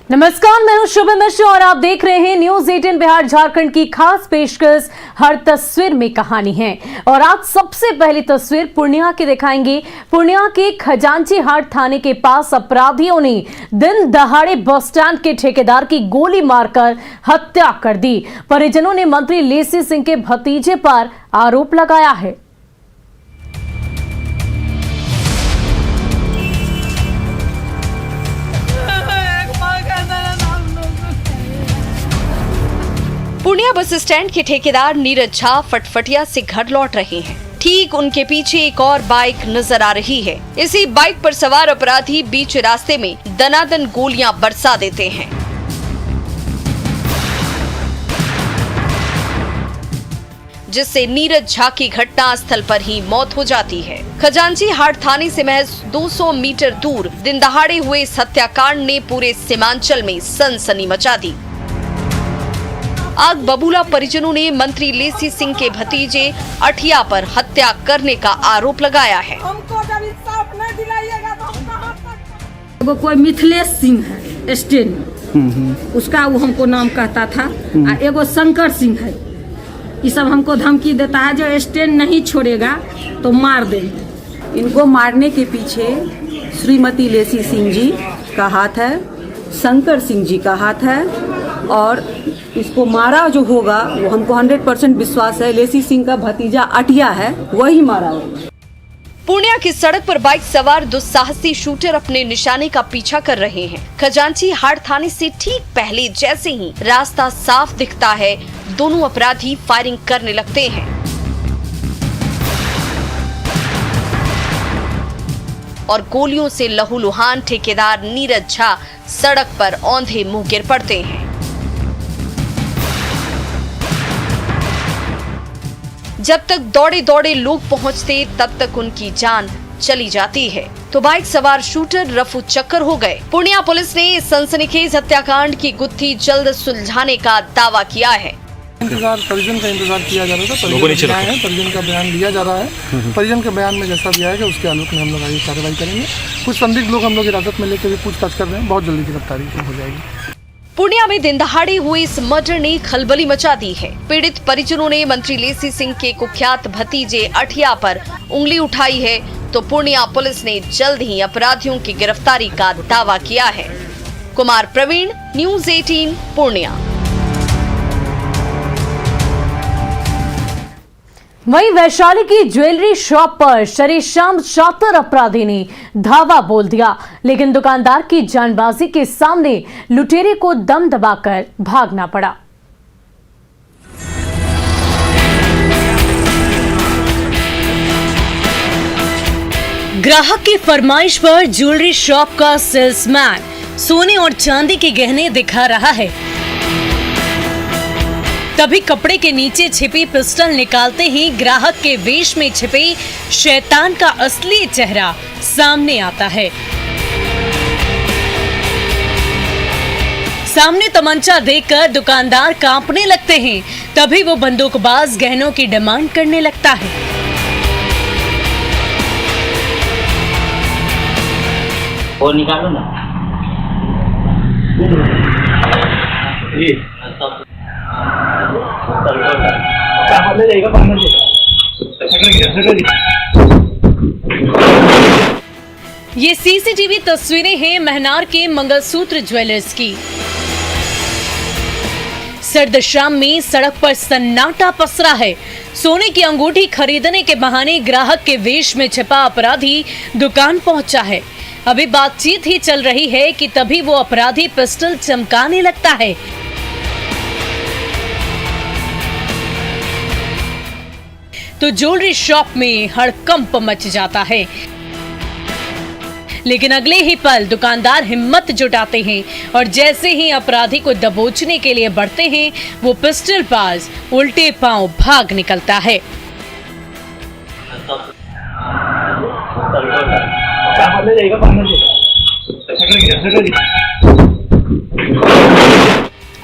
नमस्कार, मैं हूं शुभ मिश्र और आप देख रहे हैं न्यूज 18 बिहार झारखंड की खास पेशकश हर तस्वीर में कहानी है। और आज सबसे पहली तस्वीर पूर्णिया की दिखाएंगे। पूर्णिया के खजांची हाट थाने के पास अपराधियों ने दिन दहाड़े बस स्टैंड के ठेकेदार की गोली मारकर हत्या कर दी। परिजनों ने मंत्री लेसी सिंह के भतीजे पर आरोप लगाया है। पूर्णिया बस स्टैंड के ठेकेदार नीरज झा फटफटिया से घर लौट रहे हैं। ठीक उनके पीछे एक और बाइक नजर आ रही है। इसी बाइक पर सवार अपराधी बीच रास्ते में दनादन गोलियां बरसा देते हैं। जिससे नीरज झा की घटना स्थल पर ही मौत हो जाती है। खजांची हाट थाने से महज 200 मीटर दूर दिन दहाड़े हुए इस हत्याकांड ने पूरे सीमांचल में सनसनी मचा दी। आग बबूला परिजनों ने मंत्री लेसी सिंह के भतीजे अठिया पर हत्या करने का आरोप लगाया है। हमको जब इंसाफ नहीं दिलाइएगा तो हम कहां तक। वो कोई मिथिलेश सिंह है स्टेन, उसका वो हमको नाम कहता था। एगो शंकर सिंह है, ये सब हमको धमकी देता है जो स्टेन नहीं छोड़ेगा तो मार देंगे। इनको मारने के पीछे श्रीमती लेसी सिंह जी का हाथ है, शंकर सिंह जी का हाथ है और इसको मारा जो होगा वो हमको 100% विश्वास है लेसी सिंह का भतीजा अटिया है, वही मारा होगा। पूर्णिया की सड़क पर बाइक सवार दुस्साहसी शूटर अपने निशाने का पीछा कर रहे हैं। खजांची हाट थाने से ठीक पहले जैसे ही रास्ता साफ दिखता है, दोनों अपराधी फायरिंग करने लगते हैं और गोलियों से लहूलुहान ठेकेदार नीरज झा सड़क पर औंधे मुंह गिर पड़ते हैं। जब तक दौड़े दौड़े लोग पहुंचते तब तक उनकी जान चली जाती है तो बाइक सवार शूटर रफू चक्कर हो गए। पूर्णिया पुलिस ने इस सनसनीखेज हत्याकांड की गुत्थी जल्द सुलझाने का दावा किया है। परिजन का इंतजार किया जा रहा था। परिजन का बयान लिया जा रहा है। परिजन के बयान में जैसा भी आएगा उसके आलोक में हम लोग आगे कार्रवाई करेंगे। कुछ संदिग्ध लोग हम लोग हिरासत में लेकर पूछताछ कर रहे हैं, बहुत जल्दी गिरफ्तारी हो जाएगी। पूर्णिया में दिन दहाड़े हुए इस मर्डर ने खलबली मचा दी है। पीड़ित परिजनों ने मंत्री लेसी सिंह के कुख्यात भतीजे अठिया पर उंगली उठाई है तो पूर्णिया पुलिस ने जल्द ही अपराधियों की गिरफ्तारी का दावा किया है। कुमार प्रवीण, न्यूज 18 पूर्णिया। वहीं वैशाली की ज्वेलरी शॉप पर शरेशाम शातिर अपराधी ने धावा बोल दिया, लेकिन दुकानदार की जानबाजी के सामने लुटेरे को दम दबाकर भागना पड़ा। ग्राहक की फरमाइश पर ज्वेलरी शॉप का सेल्समैन सोने और चांदी के गहने दिखा रहा है, तभी कपड़े के नीचे छिपी पिस्टल निकालते ही ग्राहक के वेश में छिपे शैतान का असली चेहरा सामने आता है। सामने तमंचा देखकर दुकानदार कांपने लगते हैं, तभी वो बंदूकबाज गहनों की डिमांड करने लगता है। वो निकालो ना। ये सीसीटीवी तस्वीरें हैं महनार के मंगलसूत्र ज्वेलर्स की। सर्द शाम में सड़क पर सन्नाटा पसरा है। सोने की अंगूठी खरीदने के बहाने ग्राहक के वेश में छिपा अपराधी दुकान पहुंचा है। अभी बातचीत ही चल रही है कि तभी वो अपराधी पिस्टल चमकाने लगता है। तो ज्वेलरी शॉप में हड़कंप मच जाता है, लेकिन अगले ही पल दुकानदार हिम्मत जुटाते हैं और जैसे ही अपराधी को दबोचने के लिए बढ़ते हैं, वो पिस्टल बाज उल्टे पांव भाग निकलता है।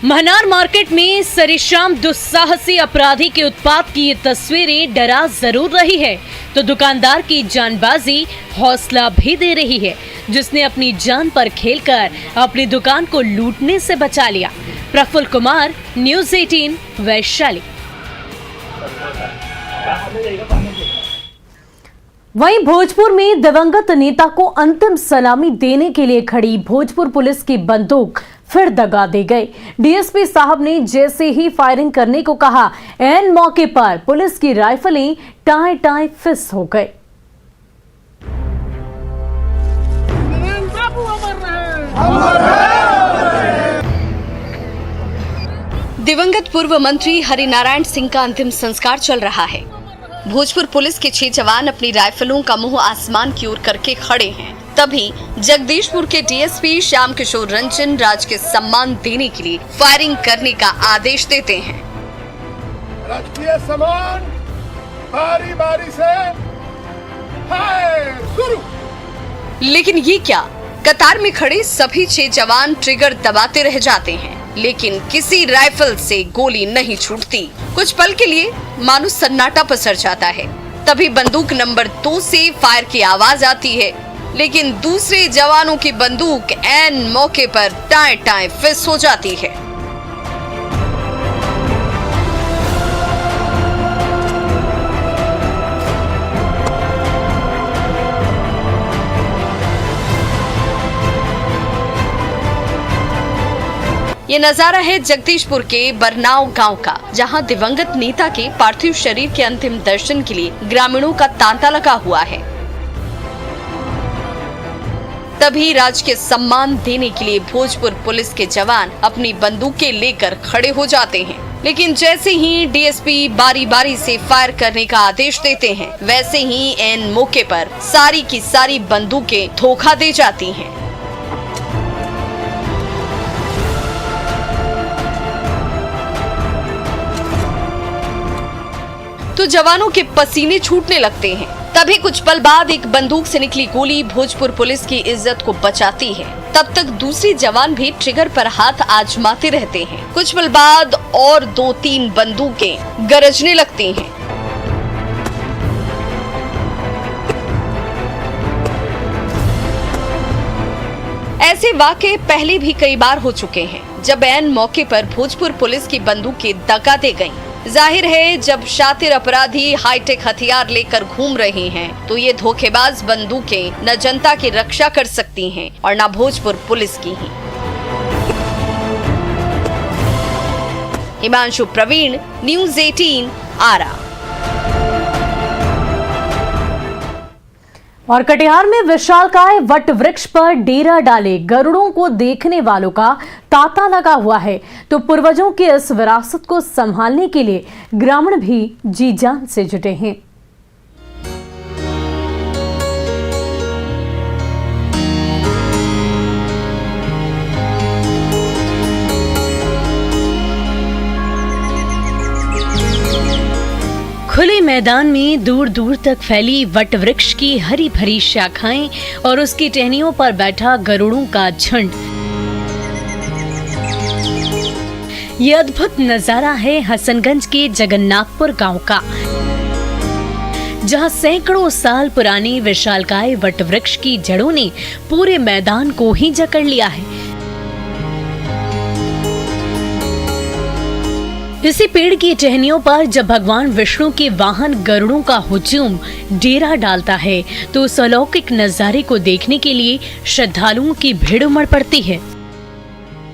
महनार मार्केट में सरेआम दुस्साहसी अपराधी के उत्पात की ये तस्वीरें डरा जरूर रही है, तो दुकानदार की जानबाजी हौसला भी दे रही है, जिसने अपनी जान पर खेलकर अपनी दुकान को लूटने से बचा लिया। प्रफुल्ल कुमार, न्यूज़ 18 वैशाली। वहीं भोजपुर में दिवंगत नेता को अंतिम सलामी देने के लिए खड़ी भोजपुर पुलिस की बंदूक फिर दगा दी गई। डीएसपी साहब ने जैसे ही फायरिंग करने को कहा, ऐन मौके पर पुलिस की राइफलें टाए टाए फिस हो गई। दिवंगत पूर्व मंत्री हरिनारायण सिंह का अंतिम संस्कार चल रहा है। भोजपुर पुलिस के 6 जवान अपनी राइफलों का मुंह आसमान की ओर करके खड़े हैं। तभी जगदीशपुर के डीएसपी श्याम किशोर रंजन राज के सम्मान देने के लिए फायरिंग करने का आदेश देते हैं। राजकीय सम्मान बारी बारी से शुरू। लेकिन ये क्या, कतार में खड़े सभी 6 जवान ट्रिगर दबाते रह जाते हैं, लेकिन किसी राइफल से गोली नहीं छूटती। कुछ पल के लिए मानो सन्नाटा पसर जाता है। तभी बंदूक नंबर 2 से फायर की आवाज आती है, लेकिन दूसरे जवानों की बंदूक ऐन मौके पर टाए टाए फिस हो जाती है। ये नजारा है जगदीशपुर के बरनाव गांव का, जहां दिवंगत नेता के पार्थिव शरीर के अंतिम दर्शन के लिए ग्रामीणों का तांता लगा हुआ है। तभी राज के सम्मान देने के लिए भोजपुर पुलिस के जवान अपनी बंदूकें लेकर खड़े हो जाते हैं, लेकिन जैसे ही डीएसपी बारी बारी से फायर करने का आदेश देते हैं, वैसे ही ऐन मौके पर सारी की सारी बंदूकें धोखा दे जाती हैं। तो जवानों के पसीने छूटने लगते हैं। तभी कुछ पल बाद एक बंदूक से निकली गोली भोजपुर पुलिस की इज्जत को बचाती है। तब तक दूसरी जवान भी ट्रिगर पर हाथ आजमाते रहते हैं। कुछ पल बाद और 2-3 बंदूकें गरजने लगती हैं। ऐसे वाकये पहले भी कई बार हो चुके हैं, जब ऐन मौके पर भोजपुर पुलिस की बंदूकें दगा दे गईं। जाहिर है, जब शातिर अपराधी हाईटेक हथियार लेकर घूम रहे हैं, तो ये धोखेबाज बंदूकें न जनता की रक्षा कर सकती हैं और न भोजपुर पुलिस की ही। हिमांशु प्रवीण, न्यूज़ 18 आरा। और कटिहार में विशालकाय वट वृक्ष पर डेरा डाले गरुड़ों को देखने वालों का तांता लगा हुआ है, तो पूर्वजों की इस विरासत को संभालने के लिए ग्रामीण भी जी जान से जुटे हैं। खुले मैदान में दूर दूर तक फैली वट वृक्ष की हरी भरी शाखाएं और उसकी टहनियों पर बैठा गरुड़ों का झुंड। ये अद्भुत नजारा है हसनगंज के जगन्नाथपुर गांव का, जहां सैकड़ों साल पुरानी विशालकाय वट वृक्ष की जड़ों ने पूरे मैदान को ही जकड़ लिया है। इसी पेड़ की टहनियों पर जब भगवान विष्णु के वाहन गरुड़ों का हुजूम डेरा डालता है, तो उस अलौकिक नजारे को देखने के लिए श्रद्धालुओं की भीड़ उमड़ पड़ती है।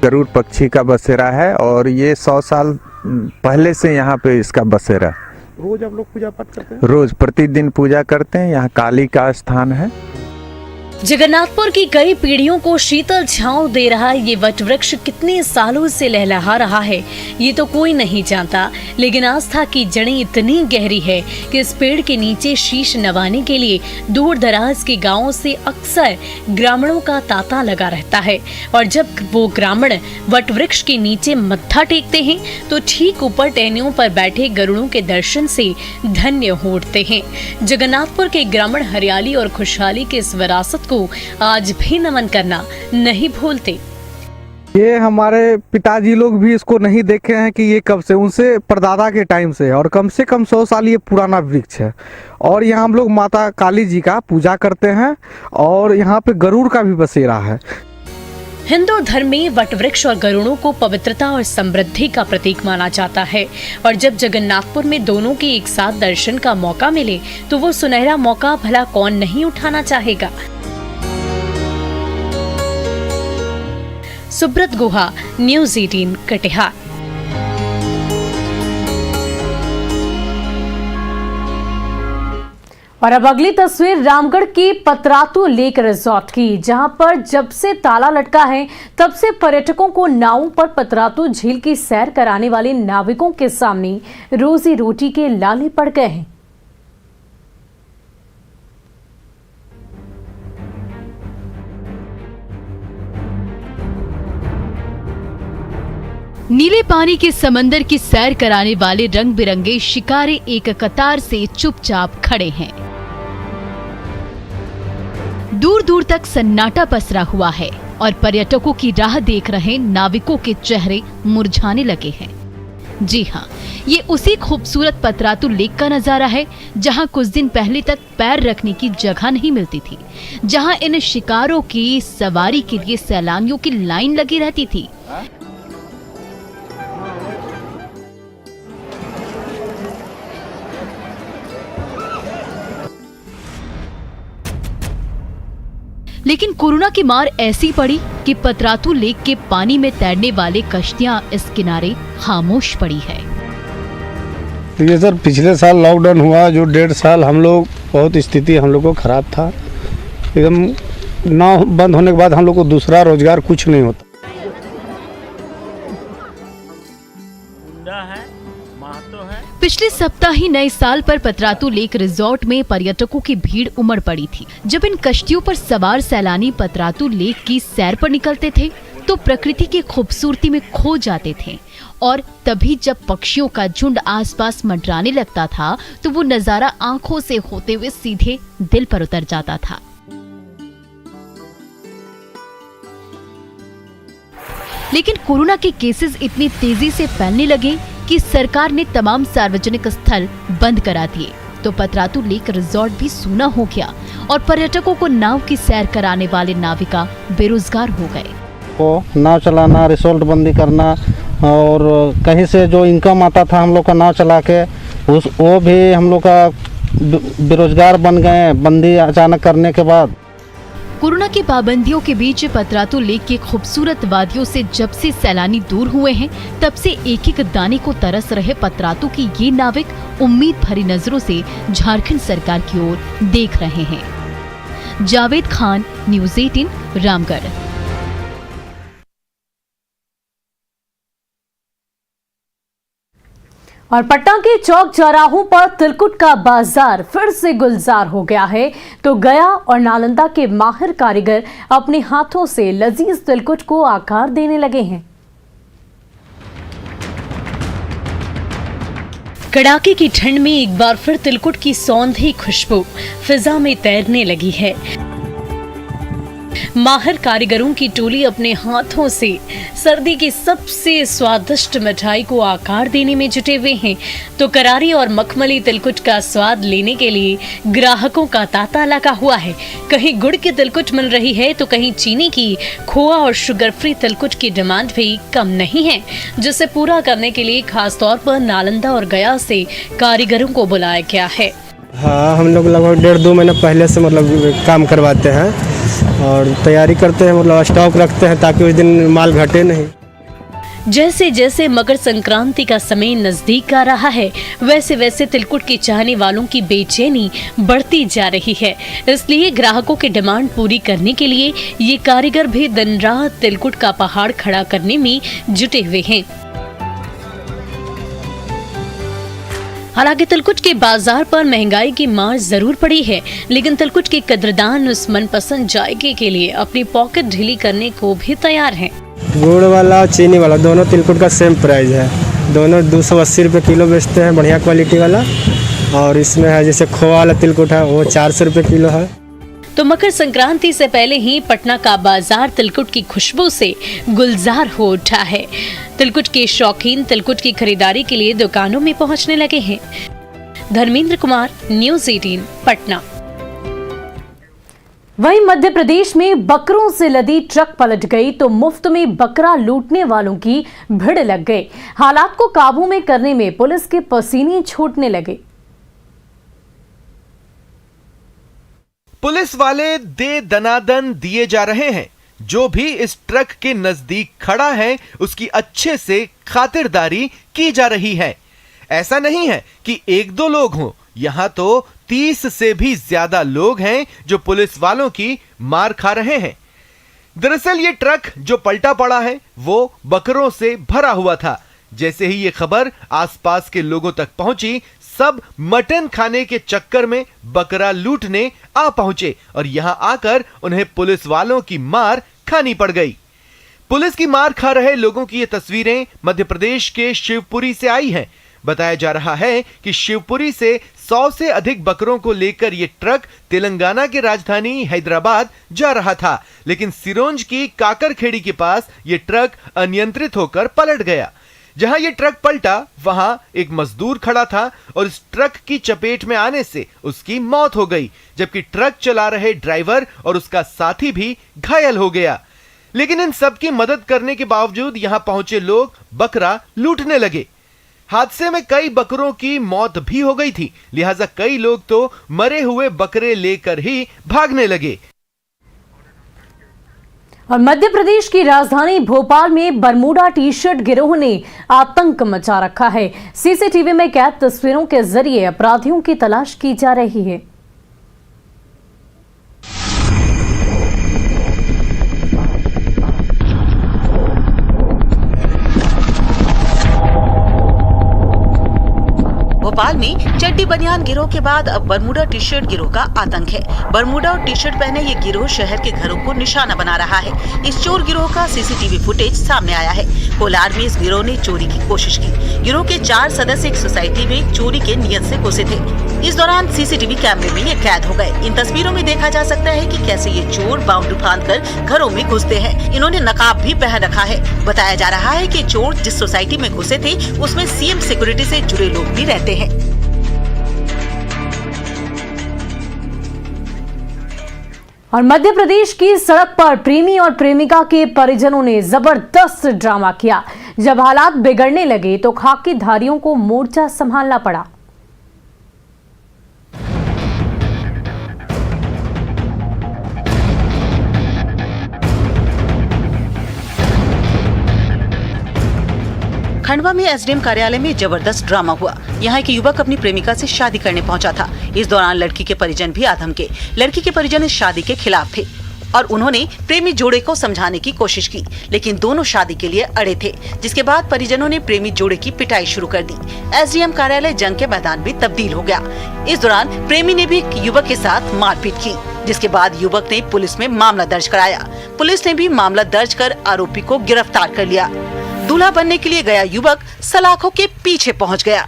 गरुड़ पक्षी का बसेरा है और ये 100 साल पहले से यहाँ पे इसका बसेरा। रोज आप लोग पूजा पाठ करते हैं? रोज प्रतिदिन पूजा करते हैं। यहाँ काली का स्थान है। जगन्नाथपुर की कई पीढ़ियों को शीतल छांव दे रहा ये वट वृक्ष कितने सालों से लहलहा रहा है, ये तो कोई नहीं जानता, लेकिन आस्था की जड़ें इतनी गहरी है कि इस पेड़ के नीचे शीश नवाने के लिए दूर दराज के गांवों से अक्सर ग्रामीणों का तांता लगा रहता है। और जब वो ग्रामीण वट वृक्ष के नीचे मत्था टेकते हैं, तो ठीक ऊपर टहनियों पर बैठे गरुड़ों के दर्शन से धन्य हो उठते हैं। जगन्नाथपुर के ग्रामीण हरियाली और खुशहाली के इस विरासत को आज भी नमन करना नहीं भूलते। ये हमारे पिताजी लोग भी इसको नहीं देखे हैं कि ये कब से, उनसे परदादा के टाइम से, और कम से कम 100 साल ये पुराना वृक्ष है। और यहाँ हम लोग माता काली जी का पूजा करते हैं और यहाँ पे गरुड़ का भी बसेरा है। हिंदू धर्म में वट वृक्ष और गरुड़ों को पवित्रता और समृद्धि का प्रतीक माना जाता है और जब जगन्नाथपुर में दोनों के एक साथ दर्शन का मौका मिले तो वो सुनहरा मौका भला कौन नहीं उठाना चाहेगा। सुब्रत गुहा, न्यूज़ 18 कटिहार। और अब अगली तस्वीर रामगढ़ की पतरातू लेक रिजॉर्ट की, जहां पर जब से ताला लटका है तब से पर्यटकों को नावों पर पतरातू झील की सैर कराने वाले नाविकों के सामने रोजी रोटी के लाले पड़ गए हैं। नीले पानी के समंदर की सैर कराने वाले रंग बिरंगे शिकारे एक कतार से चुपचाप खड़े हैं। दूर दूर तक सन्नाटा पसरा हुआ है और पर्यटकों की राह देख रहे नाविकों के चेहरे मुरझाने लगे हैं। जी हाँ, ये उसी खूबसूरत पतरातू लेक का नजारा है जहाँ कुछ दिन पहले तक पैर रखने की जगह नहीं मिलती थी, जहाँ इन शिकारों की सवारी के लिए सैलानियों की लाइन लगी रहती थी। लेकिन कोरोना की मार ऐसी पड़ी कि पतरातू लेक के पानी में तैरने वाले कश्तियां इस किनारे खामोश पड़ी है। तो ये सर पिछले साल लॉकडाउन हुआ, जो 1.5 साल हम लोग बहुत स्थिति हम लोग को खराब था, एकदम नाव बंद होने के बाद हम लोग को दूसरा रोजगार कुछ नहीं होता। पिछले सप्ताह ही नए साल पर पतरातू लेक रिजॉर्ट में पर्यटकों की भीड़ उमड़ पड़ी थी। जब इन कश्तियों पर सवार सैलानी पतरातू लेक की सैर पर निकलते थे तो प्रकृति की खूबसूरती में खो जाते थे और तभी जब पक्षियों का झुंड आसपास मंडराने लगता था तो वो नजारा आंखों से होते हुए सीधे दिल पर उतर जाता था। लेकिन कोरोना के केसेस इतनी तेजी से फैलने लगे कि सरकार ने तमाम सार्वजनिक स्थल बंद करा दिए तो पतरातू लेक रिजॉर्ट भी सूना हो गया और पर्यटकों को नाव की सैर कराने वाले नाविका बेरोजगार हो गए। वो नाव चलाना, रिसोर्ट बंदी करना और कहीं से जो इनकम आता था हम लोग का नाव चला के वो भी हम लोग का बेरोजगार बन गए बंदी अचानक करने के बाद। कोरोना की पाबंदियों के बीच पतरातू लेक की खूबसूरत वादियों से जब से सैलानी दूर हुए हैं तब से एक एक दाने को तरस रहे पतरातू की ये नाविक उम्मीद भरी नजरों से झारखंड सरकार की ओर देख रहे हैं। जावेद खान, न्यूज़ 18 रामगढ़। और पटना के चौक चौराहों पर तिलकुट का बाजार फिर से गुलजार हो गया है तो गया और नालंदा के माहिर कारीगर अपने हाथों से लजीज तिलकुट को आकार देने लगे हैं। कड़ाके की ठंड में एक बार फिर तिलकुट की सौंधी खुशबू फिजा में तैरने लगी है। माहिर कारीगरों की टोली अपने हाथों से सर्दी की सबसे स्वादिष्ट मिठाई को आकार देने में जुटे हुए हैं तो करारी और मखमली तिलकुट का स्वाद लेने के लिए ग्राहकों का तांता लगा हुआ है। कहीं गुड़ की तिलकुट मिल रही है तो कहीं चीनी की, खोआ और शुगर फ्री तिलकुट की डिमांड भी कम नहीं है, जिसे पूरा करने के लिए खास तौर पर नालंदा और गया से कारीगरों को बुलाया गया है। हाँ, हम लोग लगभग 1.5-2 महीने पहले से मतलब काम करवाते हैं और तैयारी करते हैं, मतलब स्टॉक रखते हैं ताकि उस दिन माल घटे नहीं। जैसे जैसे मकर संक्रांति का समय नजदीक आ रहा है वैसे वैसे तिलकुट के चाहने वालों की बेचैनी बढ़ती जा रही है। इसलिए ग्राहकों की डिमांड पूरी करने के लिए ये कारीगर भी दिन रात तिलकुट का पहाड़ खड़ा करने में जुटे हुए हैं। हालांकि तिलकुट के बाजार पर महंगाई की मार जरूर पड़ी है, लेकिन तिलकुट के कदरदान उस मनपसंद जायके के लिए अपनी पॉकेट ढीली करने को भी तैयार हैं। गुड़ वाला और चीनी वाला दोनों तिलकुट का सेम प्राइस है। दोनों 280 रुपये किलो बेचते हैं, बढ़िया क्वालिटी वाला। और इसमें है जैसे खोआ वाला तिलकुट है वो 400 रुपये किलो है। तो मकर संक्रांति से पहले ही पटना का बाजार तिलकुट की खुशबू से गुलजार हो उठा है। तिलकुट के शौकीन तिलकुट की खरीदारी के लिए दुकानों में पहुंचने लगे हैं। धर्मेंद्र कुमार, न्यूज़ 18 पटना। वहीं मध्य प्रदेश में बकरों से लदी ट्रक पलट गई तो मुफ्त में बकरा लूटने वालों की भीड़ लग गई। हालात को काबू में करने में पुलिस के पसीने छूटने लगे। पुलिस वाले दे दनादन दिए जा रहे हैं। जो भी इस ट्रक के नजदीक खड़ा है उसकी अच्छे से खातिरदारी की जा रही है। ऐसा नहीं है कि एक दो लोग हों, यहां तो 30 से भी ज्यादा लोग हैं जो पुलिस वालों की मार खा रहे हैं। दरअसल ये ट्रक जो पलटा पड़ा है वो बकरों से भरा हुआ था। जैसे ही ये खबर आसपास के लोगों तक पहुंची, सब मटन खाने के चक्कर में बकरा लूटने आ पहुंचे और यहां आकर उन्हें पुलिस वालों की मार खानी पड़ गई। पुलिस की मार खा रहे लोगों की ये तस्वीरें मध्य प्रदेश के शिवपुरी से आई हैं। बताया जा रहा है कि शिवपुरी से 100 से अधिक बकरों को लेकर यह ट्रक तेलंगाना की राजधानी हैदराबाद जा रहा था, लेकिन सिरोंज की काकरखेड़ी के पास यह ट्रक अनियंत्रित होकर पलट गया। जहां यह ट्रक पलटा वहां एक मजदूर खड़ा था और इस ट्रक की चपेट में आने से उसकी मौत हो गई, जबकि ट्रक चला रहे ड्राइवर और उसका साथी भी घायल हो गया। लेकिन इन सब की मदद करने के बावजूद यहां पहुंचे लोग बकरा लूटने लगे। हादसे में कई बकरों की मौत भी हो गई थी, लिहाजा कई लोग तो मरे हुए बकरे लेकर ही भागने लगे। और मध्य प्रदेश की राजधानी भोपाल में बरमूडा टी शर्ट गिरोह ने आतंक मचा रखा है। सीसीटीवी में कैद तस्वीरों के जरिए अपराधियों की तलाश की जा रही है। भोपाल में चड्डी बनियान गिरोह के बाद अब बरमूडा टी शर्ट गिरोह का आतंक है। बरमूडा और टी शर्ट पहने ये गिरोह शहर के घरों को निशाना बना रहा है। इस चोर गिरोह का सीसीटीवी फुटेज सामने आया है। कोलार में इस गिरोह ने चोरी की कोशिश की। गिरोह के 4 सदस्य एक सोसाइटी में चोरी के नियत से घुसे थे। इस दौरान सीसीटीवी कैमरे में ये कैद हो गए। इन तस्वीरों में देखा जा सकता है कि कैसे ये चोर बाउंड्री फांदकर घरों में घुसते हैं। इन्होंने नकाब भी पहन रखा है। बताया जा रहा है कि चोर जिस सोसाइटी में घुसे थे उसमें सीएम सिक्योरिटी से जुड़े लोग भी रहते हैं। और मध्य प्रदेश की सड़क पर प्रेमी और प्रेमिका के परिजनों ने जबरदस्त ड्रामा किया। जब हालात बिगड़ने लगे तो खाकीधारियों को मोर्चा संभालना पड़ा। खंडवा में एसडीएम कार्यालय में जबरदस्त ड्रामा हुआ। यहाँ एक युवक अपनी प्रेमिका से शादी करने पहुंचा था। इस दौरान लड़की के परिजन भी आधमके। लड़की के परिजन इस शादी के खिलाफ थे और उन्होंने प्रेमी जोड़े को समझाने की कोशिश की, लेकिन दोनों शादी के लिए अड़े थे, जिसके बाद परिजनों ने प्रेमी जोड़े की पिटाई शुरू कर दी। एसडीएम कार्यालय जंग के मैदान में तब्दील हो गया। इस दौरान प्रेमी ने भी युवक के साथ मारपीट की, जिसके बाद युवक ने पुलिस में मामला दर्ज कराया। पुलिस ने भी मामला दर्ज कर आरोपी को गिरफ्तार कर लिया। दूल्हा बनने के लिए गया युवक सलाखों के पीछे पहुंच गया।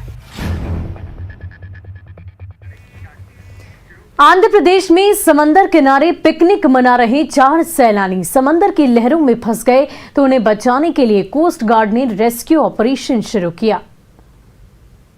आंध्र प्रदेश में समंदर किनारे पिकनिक मना रहे 4 सैलानी समंदर की लहरों में फंस गए तो उन्हें बचाने के लिए कोस्ट गार्ड ने रेस्क्यू ऑपरेशन शुरू किया।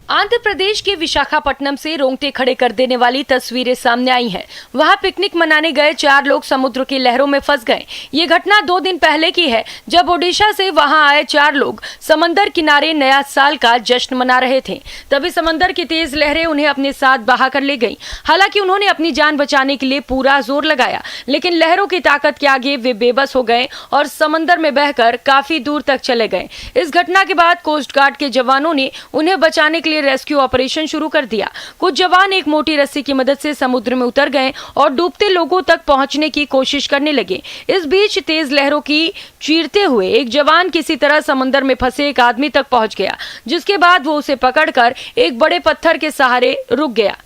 आंध्र प्रदेश के विशाखापट्टनम से रोंगटे खड़े कर देने वाली तस्वीरें सामने आई हैं। वहां पिकनिक मनाने गए 4 लोग समुद्र की लहरों में फंस गए। ये घटना 2 दिन पहले की है, जब ओडिशा से वहां आए 4 लोग समंदर किनारे नया साल का जश्न मना रहे थे। तभी समंदर की तेज लहरें उन्हें अपने साथ बहा कर ले गईं। हालांकि उन्होंने अपनी जान बचाने के लिए पूरा जोर लगाया, लेकिन लहरों की ताकत के आगे वे बेबस हो गए और समंदर में बहकर काफी दूर तक चले गए। इस घटना के बाद कोस्ट गार्ड के जवानों ने उन्हें बचाने के लिए रेस्क्यू ऑपरेशन शुरू कर दिया। कुछ जवान एक मोटी रस्सी की मदद से समुद्र में उतर गए और डूबते लोगों तक पहुंचने की कोशिश करने लगे। इस बीच तेज लहरों की चीरते हुए एक जवान किसी तरह समुद्र में फंसे एक आदमी तक पहुंच गया, जिसके बाद वो उसे पकड़कर एक बड़े पत्थर के सहारे रुक गया।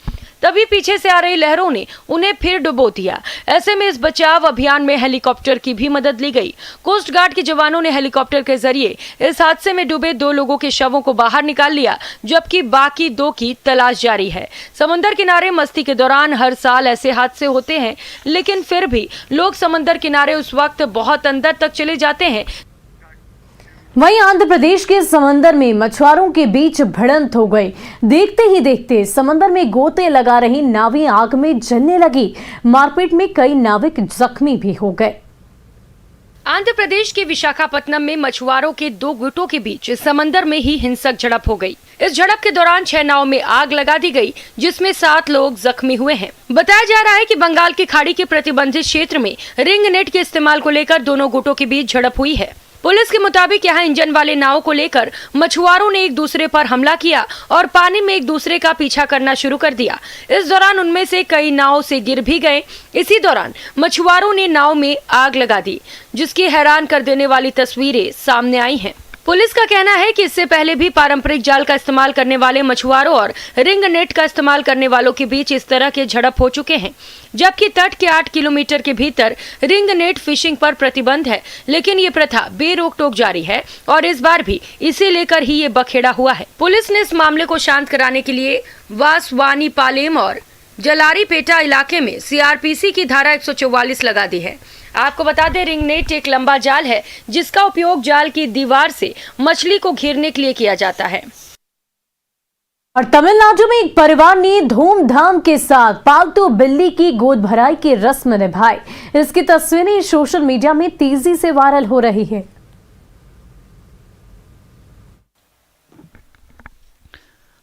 तभी पीछे से आ रही लहरों ने उन्हें फिर डुबो दिया। ऐसे में इस बचाव अभियान में हेलीकॉप्टर की भी मदद ली गई। कोस्ट गार्ड के जवानों ने हेलीकॉप्टर के जरिए इस हादसे में डूबे 2 लोगों के शवों को बाहर निकाल लिया, जबकि बाकी 2 की तलाश जारी है। समुद्र किनारे मस्ती के दौरान हर साल ऐसे हादसे होते हैं, लेकिन फिर भी लोग समुद्र किनारे उस वक्त बहुत अंदर तक चले जाते हैं। वहीं आंध्र प्रदेश के समंदर में मछुआरों के बीच भिड़ंत हो गई। देखते ही देखते समंदर में गोते लगा रही नावें आग में जलने लगी। मारपीट में कई नाविक जख्मी भी हो गए। आंध्र प्रदेश के विशाखापट्टनम में मछुआरों के 2 गुटों के बीच समंदर में ही हिंसक झड़प हो गई। इस झड़प के दौरान 6 नाव में आग लगा दी गई, जिसमें 7 लोग जख्मी हुए हैं। बताया जा रहा है कि बंगाल की खाड़ी के प्रतिबंधित क्षेत्र में रिंग नेट के इस्तेमाल को लेकर दोनों गुटों के बीच झड़प हुई है। पुलिस के मुताबिक यहाँ इंजन वाले नाव को लेकर मछुआरों ने एक दूसरे पर हमला किया और पानी में एक दूसरे का पीछा करना शुरू कर दिया। इस दौरान उनमें से कई नाव से गिर भी गए। इसी दौरान मछुआरों ने नाव में आग लगा दी, जिसकी हैरान कर देने वाली तस्वीरें सामने आई हैं। पुलिस का कहना है कि इससे पहले भी पारंपरिक जाल का इस्तेमाल करने वाले मछुआरों और रिंग नेट का इस्तेमाल करने वालों के बीच इस तरह के झड़प हो चुके हैं, जबकि तट के 8 किलोमीटर के भीतर रिंग नेट फिशिंग पर प्रतिबंध है, लेकिन ये प्रथा बेरोक टोक जारी है और इस बार भी इसी लेकर ही ये बखेड़ा हुआ है। पुलिस ने इस मामले को शांत कराने के लिए वासवानी पालेम और जलारीपेटा इलाके में सीआरपीसी की धारा 144 लगा दी है। आपको बता दें, रिंग नेट एक लंबा जाल है जिसका उपयोग जाल की दीवार से मछली को घेरने के लिए किया जाता है। और तमिलनाडु में एक परिवार ने धूमधाम के साथ पालतू बिल्ली की गोद भराई की रस्म निभाई। इसकी तस्वीरें सोशल मीडिया में तेजी से वायरल हो रही है।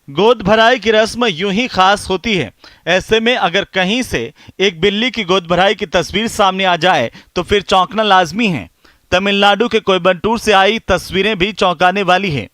गोद भराई की रस्म यूं ही खास होती है। ऐसे में अगर कहीं से एक बिल्ली की गोद भराई की तस्वीर सामने आ जाए तो फिर चौंकना लाजमी है। तमिलनाडु के कोयम्बटूर से आई तस्वीरें भी चौंकाने वाली है।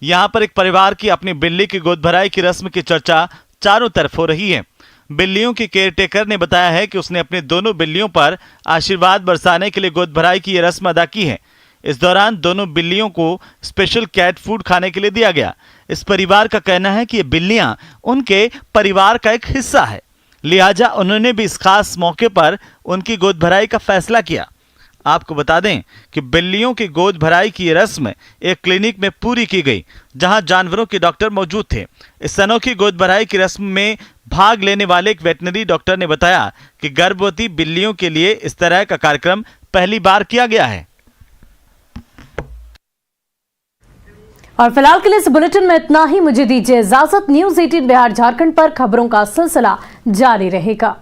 यहां पर एक परिवार की अपनी बिल्ली की गोद भराई की रस्म की चर्चा चारों तरफ हो रही है। बिल्लियों की केयरटेकर ने बताया है कि उसने अपने दोनों बिल्लियों पर आशीर्वाद बरसाने के लिए गोद भराई की यह रस्म अदा की है। इस दौरान दोनों बिल्लियों को स्पेशल कैट फूड खाने के लिए दिया गया। इस परिवार का कहना है कि ये बिल्लियां उनके परिवार का एक हिस्सा है, लिहाजा उन्होंने भी इस खास मौके पर उनकी गोद भराई का फैसला किया। आपको बता दें कि बिल्लियों की गोद भराई की ये रस्म एक क्लिनिक में पूरी की गई, जहां जानवरों के डॉक्टर मौजूद थे। इस अनोखी गोद भराई की रस्म में भाग लेने वाले एक वेटनरी डॉक्टर ने बताया कि गर्भवती बिल्लियों के लिए इस तरह का कार्यक्रम पहली बार किया गया है। और फिलहाल के लिए इस बुलेटिन में इतना ही। मुझे दीजिए इजाजत। न्यूज़ 18 बिहार झारखंड पर खबरों का सिलसिला जारी रहेगा।